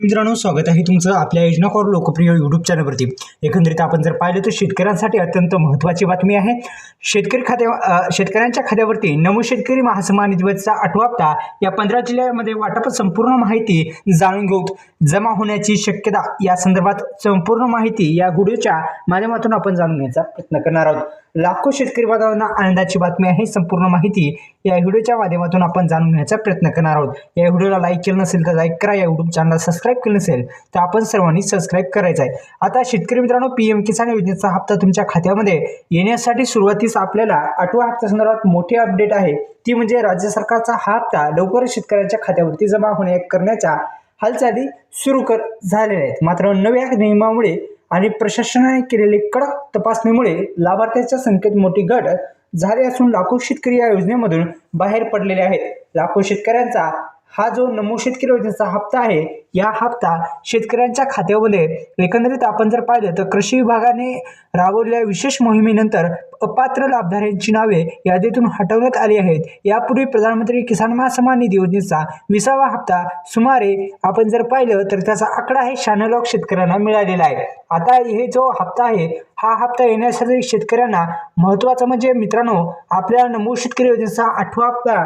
मित्रांनो, स्वागत आहे तुमचं आपल्या योजना फॉर लोकप्रिय यूट्यूब चॅनलवरती। एकंदरीत आपण जर पाहिलं तर शेतकऱ्यांसाठी अत्यंत महत्त्वाची बातमी आहे। शेतकऱ्यांच्या खात्यावरती नमो शेतकरी महासन्मान निधीचा 8वा हप्ता या 15 जिल्ह्यांमध्ये वाटप संपूर्ण माहिती जाणून घेऊ। जमा होण्याची शक्यता या संदर्भात संपूर्ण माहिती या व्हिडिओच्या माध्यमातून आपण जाणून घ्यायचा प्रयत्न करणार आहोत। लाखो शेतकरी बांधवांना आनंदाची बातमी आहे। संपूर्ण माहिती या व्हिडिओच्या माध्यमातून आपण जाणून घेण्याचा प्रयत्न करणार आहोत। या व्हिडिओला लाईक केलं नसेल तर लाईक करा, या यूट्यूब चॅनलला सबस्क्राईब केलं नसेल तर आपण सर्वांनी सबस्क्राईब करायचं आहे। आता शेतकरी मित्रांनो, पीएम किसान योजनेचा हप्ता तुमच्या खात्यामध्ये येण्यासाठी सुरुवातीस आपल्याला 8व्या हप्त्या संदर्भात मोठी अपडेट आहे, ती म्हणजे राज्य सरकारचा हा हप्ता लवकरच शेतकऱ्यांच्या खात्यावरती जमा करण्याच्या हालचाली सुरू झालेल्या आहेत। मात्र नव्या नियमामुळे आणि प्रशासनाने केलेले कडक तपासणीमुळे लाभार्थ्यांच्या संख्येत मोठी घट झाली असून लाखो शेतकरी या योजनेमधून बाहेर पडलेले आहेत। लाखो शेतकऱ्यांचा हा जो नमो शेतकरी योजनेचा हप्ता आहे, या हप्ता शेतकऱ्यांच्या खात्यामध्ये एकंदरीत आपण जर पाहिलं तर कृषी विभागाने राबवलेल्या विशेष मोहिमेनंतर अपात्र लाभधारकांची नावे यादीतून हटवण्यात आली आहेत। यापूर्वी प्रधानमंत्री किसान सन्मान निधी योजनेचा 20वा हप्ता सुमारे आपण जर पाहिलं तर त्याचा आकडा आहे 96 लाख शेतकऱ्यांना मिळालेला आहे। आता हे जो हप्ता आहे, हा हप्ता येण्यासाठी शेतकऱ्यांना महत्त्वाचं म्हणजे मित्रांनो, आपल्या नमो शेतकरी योजनेचा 8वा हप्ता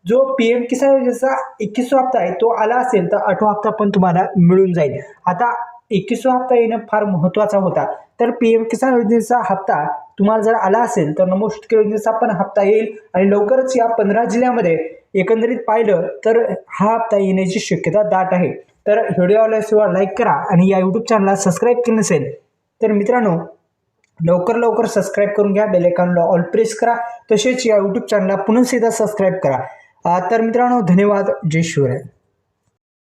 जो पीएम किसान योजनेचा 21वा हप्ता आहे तो आला असेल तर 8वा हप्ता पण तुम्हाला मिळून जाईल। आता 21वा हप्ता येणं फार महत्त्वाचा होता, तर पीएम किसान योजनेचा हप्ता तुम्हाला जर आला असेल तर नमो शेतकरी योजनेचा पण हप्ता येईल आणि लवकरच या 15 जिल्ह्यामध्ये एकंदरीत पाहिलं तर हा हप्ता येण्याची शक्यता दाट आहे। तर व्हिडिओ आवडल्यास लाईक करा आणि या यूट्यूब चॅनलला सबस्क्राईब केलं नसेल तर मित्रांनो लवकर सबस्क्राईब करून घ्या, बेल आयकॉनला ऑल प्रेस करा, तसेच या यूट्यूब चॅनलला पुन्हा एकदा सबस्क्राईब करा। तर मित्रांनो, धन्यवाद, जय शिवराय।